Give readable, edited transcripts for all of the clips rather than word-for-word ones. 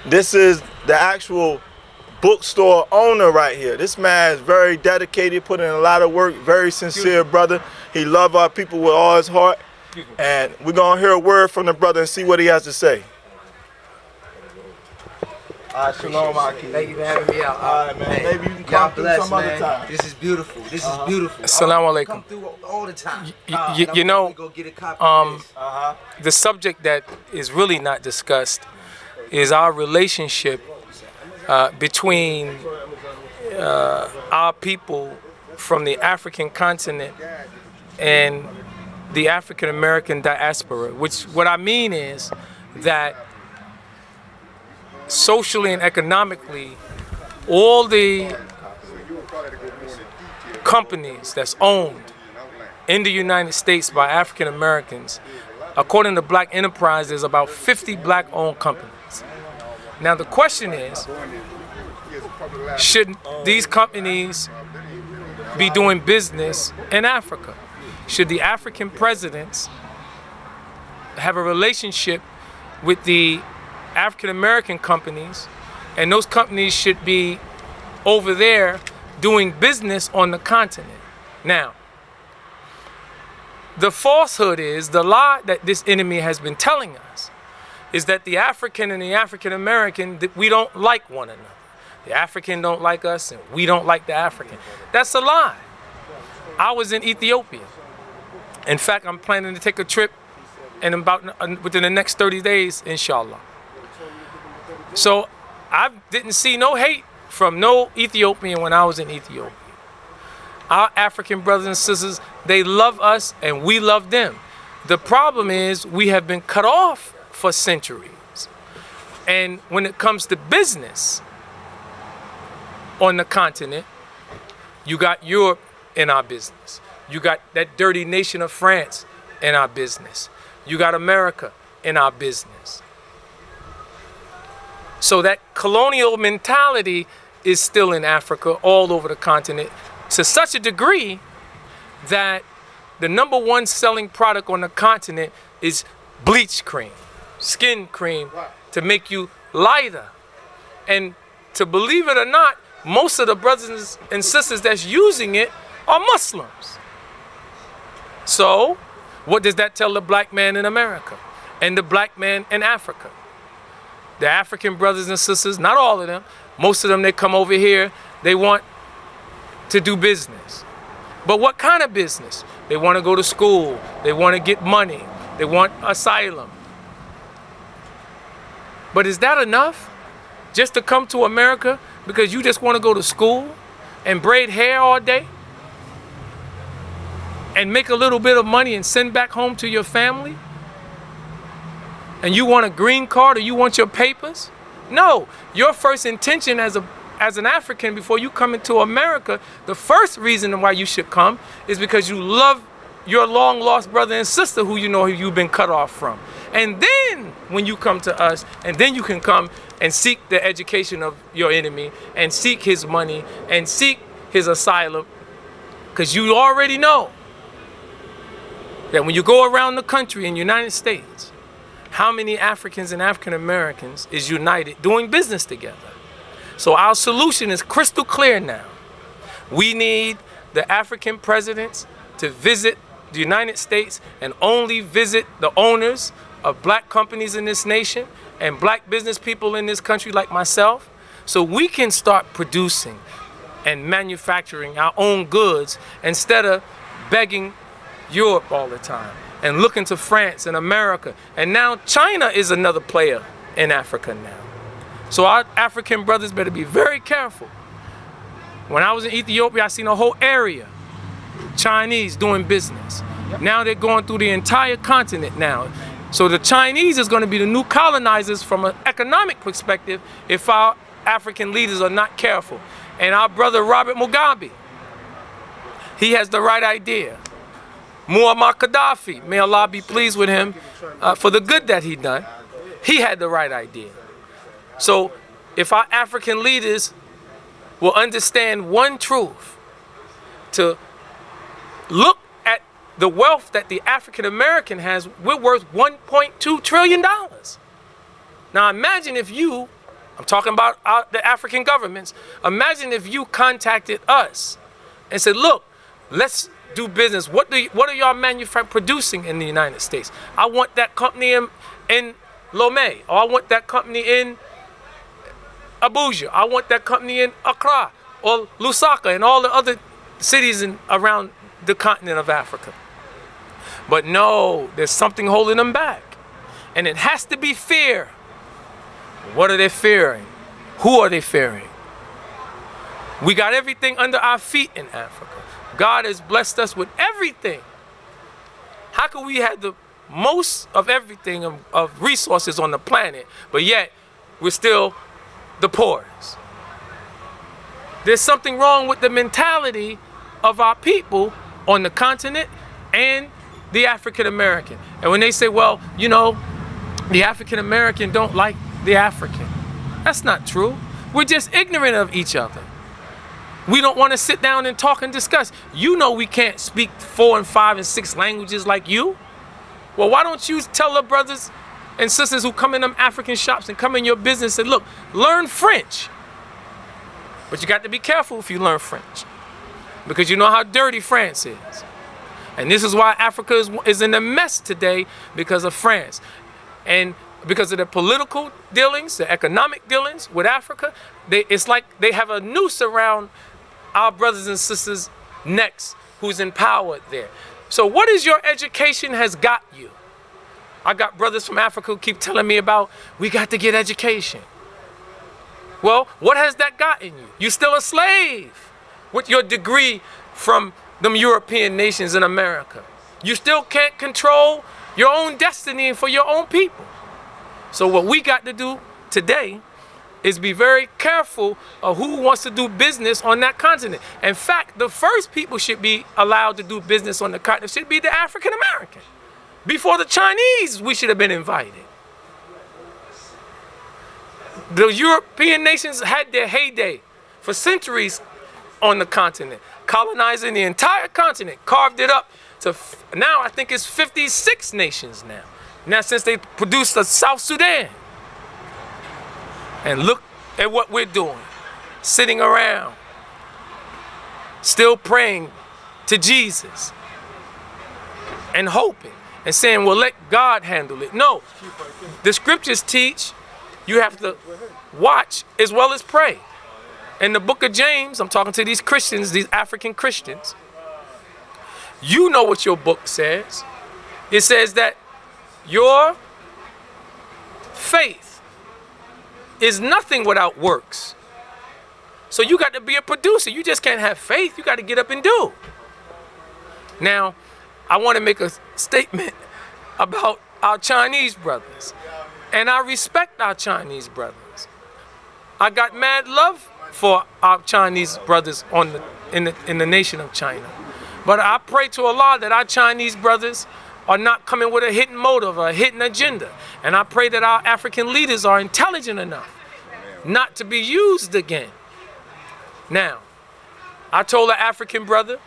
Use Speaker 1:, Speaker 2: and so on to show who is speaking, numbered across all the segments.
Speaker 1: This is the actual bookstore owner right here. This man is very dedicated, put in a lot of work, very sincere brother. He loves our people with all his heart. And we're going to hear a word from the brother and see what he has to say. Shalom, Aki.
Speaker 2: Thank you for having me out.
Speaker 1: All right, man. Hey, maybe you can come through some other time.
Speaker 2: This is beautiful. This is beautiful.
Speaker 3: Assalamu alaikum.
Speaker 2: Come through all the time.
Speaker 3: You know,
Speaker 2: go get a copy of this.
Speaker 3: the subject that is really not discussed is our relationship between our people from the African continent and the African American diaspora. Which, what I mean is that socially and economically, all the companies that's owned in the United States by African Americans, according to Black Enterprise, there's about 50 Black-owned companies. Now the question is, should these companies be doing business in Africa? Should the African presidents have a relationship with the African American companies, and those companies should be over there doing business on the continent? Now, the falsehood is, the lie that this enemy has been telling us is that the African and the African American, that we don't like one another. The African don't like us and we don't like the African. That's a lie. I was in Ethiopia. In fact, I'm planning to take a trip within the next 30 days, inshallah. So I didn't see no hate from no Ethiopian when I was in Ethiopia. Our African brothers and sisters, they love us and we love them. The problem is we have been cut off for centuries. And when it comes to business on the continent, you got Europe in our business. You got that dirty nation of France in our business. You got America in our business. So that colonial mentality is still in Africa, all over the continent, to such a degree that the #1 selling product on the continent is bleach cream, skin cream, to make you lighter. And to believe it or not, most of the brothers and sisters that's using it are Muslims. So what does that tell the black man in America and the black man in Africa? The African brothers and sisters, not all of them, most of them, they come over here, they want to do business. But what kind of business? They want to go to school, they want to get money, they want asylum. But is that enough? Just to come to America because you just want to go to school and braid hair all day? And make a little bit of money and send back home to your family? And you want a green card or you want your papers? No, your first intention as an African before you come into America, the first reason why you should come is because you love your long lost brother and sister who you know you've been cut off from. And then when you come to us, and then you can come and seek the education of your enemy and seek his money and seek his asylum, because you already know that when you go around the country in the United States, how many Africans and African Americans is united doing business together? So our solution is crystal clear now. We need the African presidents to visit the United States and only visit the owners of black companies in this nation and black business people in this country like myself, so we can start producing and manufacturing our own goods instead of begging Europe all the time and looking to France and America. And now China is another player in Africa now. So our African brothers better be very careful. When I was in Ethiopia, I seen a whole area, Chinese doing business. Now they're going through the entire continent now. So the Chinese is going to be the new colonizers from an economic perspective if our African leaders are not careful. And our brother Robert Mugabe, he has the right idea. Muammar Gaddafi, may Allah be pleased with him for the good that he done. He had the right idea. So if our African leaders will understand one truth, to look at the wealth that the African American has, we're worth $1.2 trillion. Now imagine if you I'm talking about the African governments. Imagine if you contacted us and said, look, let's do business. What are y'all producing in the United States? I want that company in Lomé, or I want that company in Abuja. I want that company in Accra or Lusaka and all the other cities around the continent of Africa. But no, there's something holding them back. And it has to be fear. What are they fearing? Who are they fearing? We got everything under our feet in Africa. God has blessed us with everything. How can we have the most of everything of resources on the planet, but yet we're still the poorest? There's something wrong with the mentality of our people on the continent and the African American. And when they say, well, you know, the African American don't like the African. That's not true. We're just ignorant of each other. We don't want to sit down and talk and discuss. You know we can't speak 4 and 5 and 6 languages like you. Well, why don't you tell the brothers and sisters who come in them African shops and come in your business and look, learn French. But you got to be careful if you learn French, because you know how dirty France is. And this is why Africa is in a mess today, because of France. And because of the political dealings, the economic dealings with Africa, it's like they have a noose around our brothers and sisters' necks who's in power there. So what is your education has got you? I got brothers from Africa who keep telling me about, we got to get education. Well, what has that gotten you? You're still a slave with your degree from them European nations in America. You still can't control your own destiny for your own people. So what we got to do today is be very careful of who wants to do business on that continent. In fact, the first people should be allowed to do business on the continent should be the African American. Before the Chinese, we should have been invited. The European nations had their heyday for centuries on the continent, colonizing the entire continent, carved it up to now I think it's 56 nations now. Now since they produced the South Sudan. And look at what we're doing, sitting around, still praying to Jesus and hoping and saying, well, let God handle it. No, the scriptures teach you have to watch as well as pray. In the book of James, I'm talking to these Christians, these African Christians. You know what your book says. It says that your faith is nothing without works. So you got to be a producer. You just can't have faith. You got to get up and do. Now, I want to make a statement about our Chinese brothers. And I respect our Chinese brothers. I got mad love for our Chinese brothers in the nation of China. But I pray to Allah that our Chinese brothers are not coming with a hidden motive or a hidden agenda. And I pray that our African leaders are intelligent enough not to be used again. Now, I told an African brother,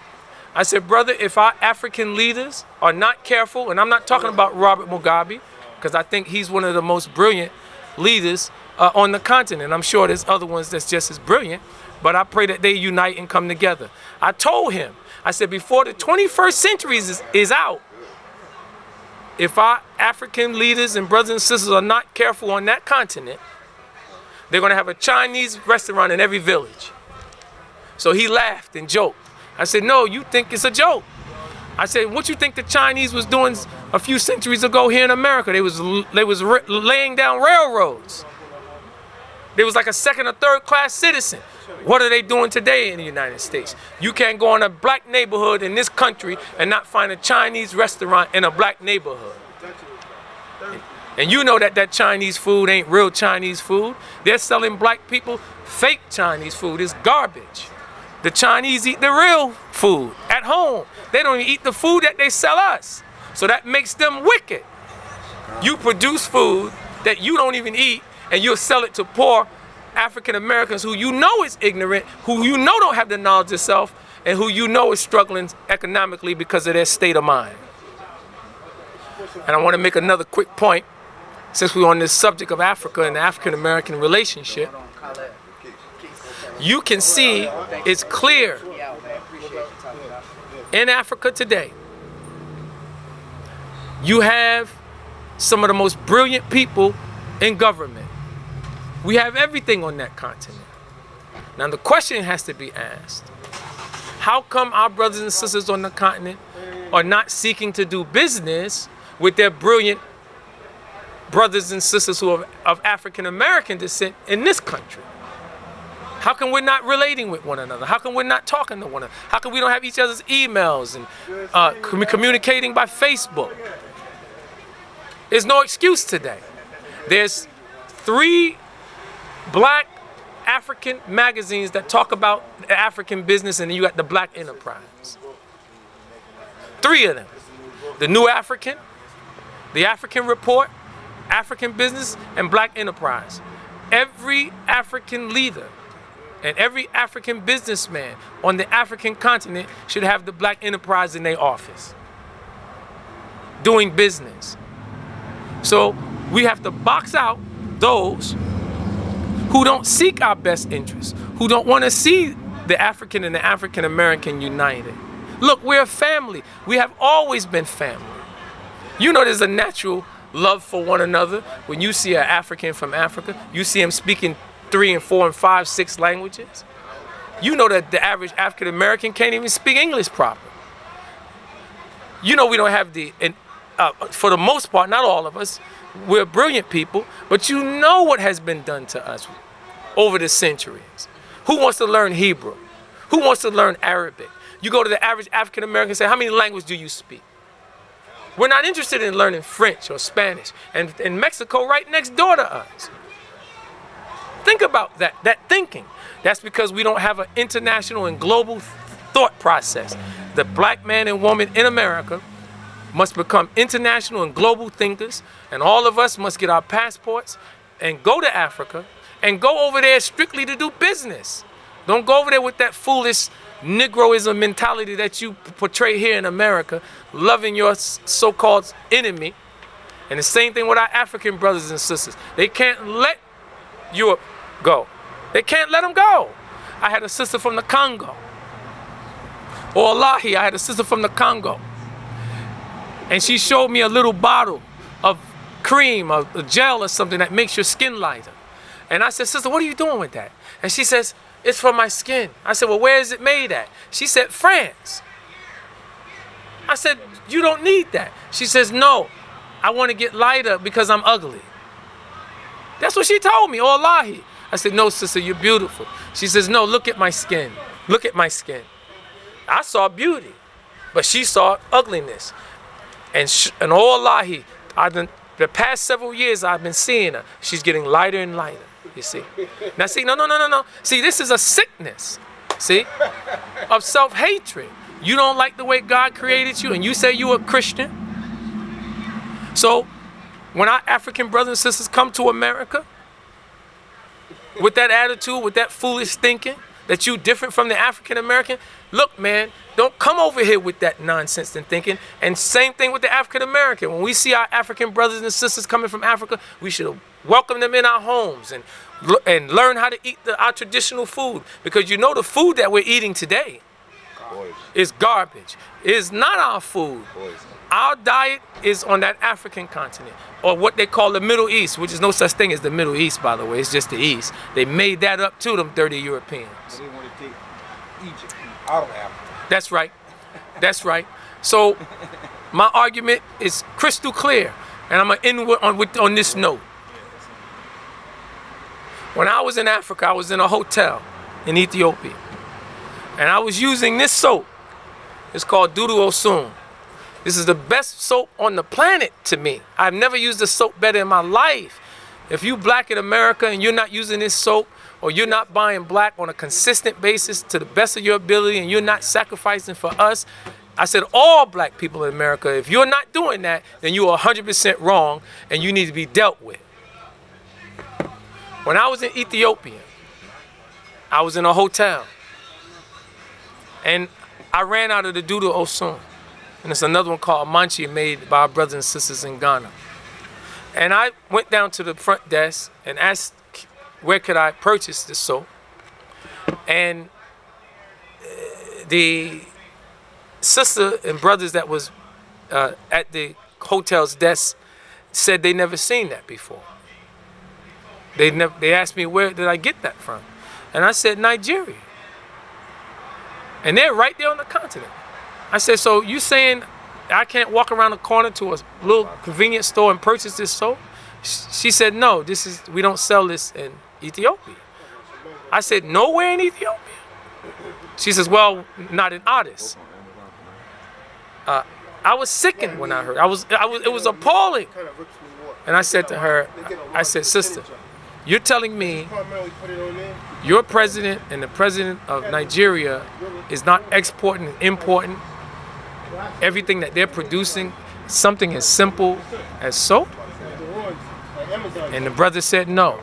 Speaker 3: I said, brother, if our African leaders are not careful, and I'm not talking about Robert Mugabe, because I think he's one of the most brilliant leaders on the continent. I'm sure there's other ones that's just as brilliant, but I pray that they unite and come together. I told him, I said, before the 21st century is out, if our African leaders and brothers and sisters are not careful on that continent, they're going to have a Chinese restaurant in every village. So he laughed and joked. I said, no, you think it's a joke. I said, what you think the Chinese was doing a few centuries ago here in America? They was laying down railroads. They was like a second or third class citizen. What are they doing today in the United States? You can't go in a black neighborhood in this country and not find a Chinese restaurant in a black neighborhood. And you know that Chinese food ain't real Chinese food. They're selling black people fake Chinese food. It's garbage. The Chinese eat the real food at home. They don't even eat the food that they sell us. So that makes them wicked. You produce food that you don't even eat, and you'll sell it to poor African Americans who you know is ignorant, who you know don't have the knowledge of self, and who you know is struggling economically because of their state of mind. And I want to make another quick point since we're on this subject of Africa and the African-American relationship, you can see it's clear in Africa today, you have some of the most brilliant people in government. We have everything on that continent. Now the question has to be asked, how come our brothers and sisters on the continent are not seeking to do business with their brilliant brothers and sisters who are of African American descent in this country? How come we're not relating with one another? How come we're not talking to one another? How come we don't have each other's emails and communicating by Facebook? There's no excuse today. There's 3 black African magazines that talk about African business, and then you got the Black Enterprise. 3 of them. The New African, the African Report, African Business, and Black Enterprise. Every African leader and every African businessman on the African continent should have the Black Enterprise in their office, doing business. So we have to box out those who don't seek our best interests, who don't want to see the African and the African American united. Look, we're a family. We have always been family. You know there's a natural love for one another. When you see an African from Africa, you see him speaking 3 and 4 and 5, 6 languages. You know that the average African American can't even speak English proper. You know we don't have for the most part, not all of us, we're brilliant people, but you know what has been done to us over the centuries. Who wants to learn Hebrew? Who wants to learn Arabic? You go to the average African American and say, how many languages do you speak? We're not interested in learning French or Spanish. And in Mexico, right next door to us. Think about that thinking. That's because we don't have an international and global thought process. The black man and woman in America must become international and global thinkers, and all of us must get our passports and go to Africa and go over there strictly to do business. Don't go over there with that foolish Negroism mentality that you portray here in America, loving your so-called enemy. And the same thing with our African brothers and sisters. They can't let Europe go. They can't let them go. I had a sister from the Congo. Wallahi, I had a sister from the Congo. And she showed me a little bottle of cream, a gel or something that makes your skin lighter. And I said, sister, what are you doing with that? And she says, it's for my skin. I said, well, where is it made at? She said, France. I said, you don't need that. She says, no, I want to get lighter because I'm ugly. That's what she told me, wallahi. I said, no, sister, you're beautiful. She says, no, look at my skin. Look at my skin. I saw beauty, but she saw ugliness. And wallahi, the past several years I've been seeing her. She's getting lighter and lighter, you see. Now see, no. See, this is a sickness, see, of self-hatred. You don't like the way God created you and you say you're a Christian. So when our African brothers and sisters come to America with that attitude, with that foolish thinking, that you different from the African American, look, man, don't come over here with that nonsense and thinking. And same thing with the African American. When we see our African brothers and sisters coming from Africa, we should welcome them in our homes and learn how to eat our traditional food. Because you know the food that we're eating today is garbage. It's not our food. Our diet is on that African continent, or what they call the Middle East, which is no such thing as the Middle East, by the way. It's just the East. They made that up to them dirty Europeans.
Speaker 4: They want to take Egypt out of Africa.
Speaker 3: That's right. That's right. So my argument is crystal clear, and I'm going to end on this note. When I was in Africa, I was in a hotel in Ethiopia, and I was using this soap. It's called Dudu Osun. This is the best soap on the planet to me. I've never used a soap better in my life. If you black in America and you're not using this soap, or you're not buying black on a consistent basis to the best of your ability, and you're not sacrificing for us, I said all black people in America, if you're not doing that, then you are 100% wrong and you need to be dealt with. When I was in Ethiopia, I was in a hotel and I ran out of the Dudu Osun. And it's another one called Amanchi made by our brothers and sisters in Ghana. And I went down to the front desk and asked where could I purchase this soap. And the sister and brothers that was at the hotel's desk said they never seen that before. They asked me where did I get that from, and I said Nigeria. And they're right there on the continent. I said, so you saying I can't walk around the corner to a little convenience store and purchase this soap? She said, no, we don't sell this in Ethiopia. I said, nowhere in Ethiopia? She says, well, not in Addis. I was sickened when I heard. It was appalling. And I said to her, I said, sister, you're telling me your president and the president of Nigeria is not exporting and importing everything that they're producing, something as simple as soap? And the brother said no.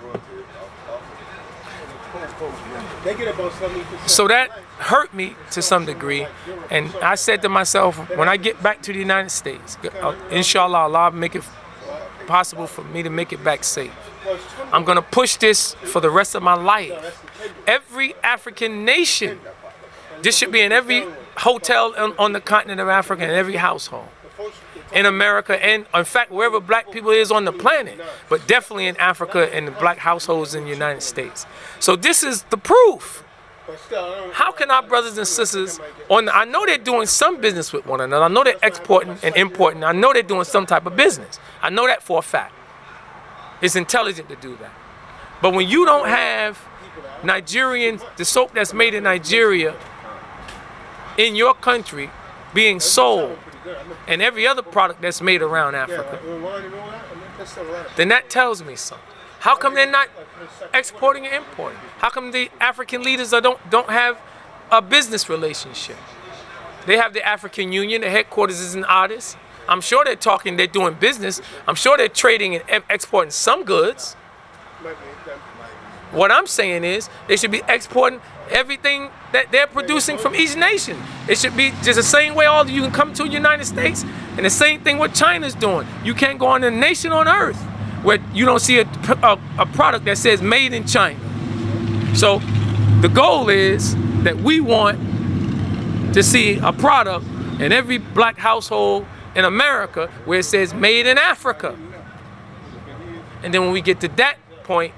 Speaker 3: So that hurt me to some degree, and I said to myself, when I get back to the United States, inshallah, Allah make it possible for me to make it back safe. I'm gonna push this for the rest of my life. Every African nation, this should be in every hotel on the continent of Africa, in every household in America, and in fact wherever black people is on the planet, but definitely in Africa and the black households in the United States. So this is the proof. How can our brothers and sisters I know they're doing some business with one another. I know they're exporting and importing. I know they're doing some type of business. I know that for a fact. It's intelligent to do that. But when you don't have the soap that's made in Nigeria in your country being sold, and every other product that's made around Africa, then that tells me something. How come they're not exporting and importing? How come the African leaders don't have a business relationship? They have the African Union, the headquarters is in Addis. I'm sure they're doing business. I'm sure they're trading and exporting some goods. What I'm saying is they should be exporting everything that they're producing from each nation. It should be just the same way you can come to the United States, and the same thing what China's doing. You can't go on a nation on earth where you don't see a product that says made in China. So the goal is that we want to see a product in every black household in America where it says made in Africa. And then when we get to that point,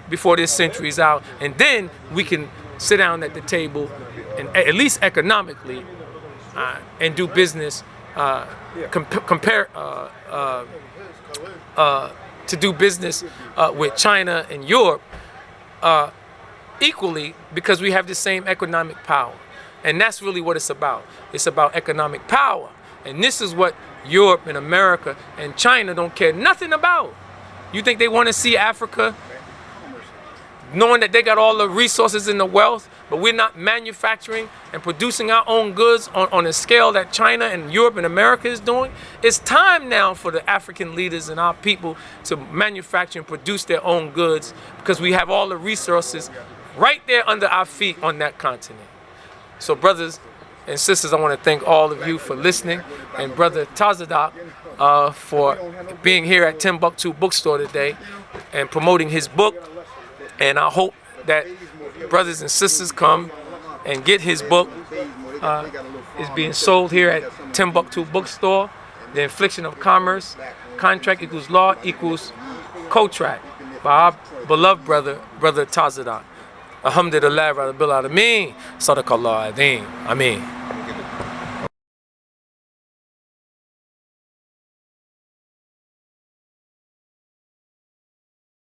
Speaker 3: before this century is out, and then we can sit down at the table and at least economically and do business, to do business with China and Europe equally, because we have the same economic power. And that's really what it's about. It's about economic power. And this is what Europe and America and China don't care nothing about. You think they want to see Africa knowing that they got all the resources and the wealth, but we're not manufacturing and producing our own goods on a scale that China and Europe and America is doing? It's time now for the African leaders and our people to manufacture and produce their own goods, because we have all the resources right there under our feet on that continent. So brothers and sisters, I want to thank all of you for listening, and Brother Tazadaq for being here at Timbuktu Bookstore today and promoting his book. And I hope that brothers and sisters come and get his book. It's being sold here at Timbuktu Bookstore. The Infliction of Commerce, Contract equals Law equals Contract, by our beloved brother Tazadaq. Alhamdulillah, Rabbil Alameen, Sadaqallah Adeen. Ameen.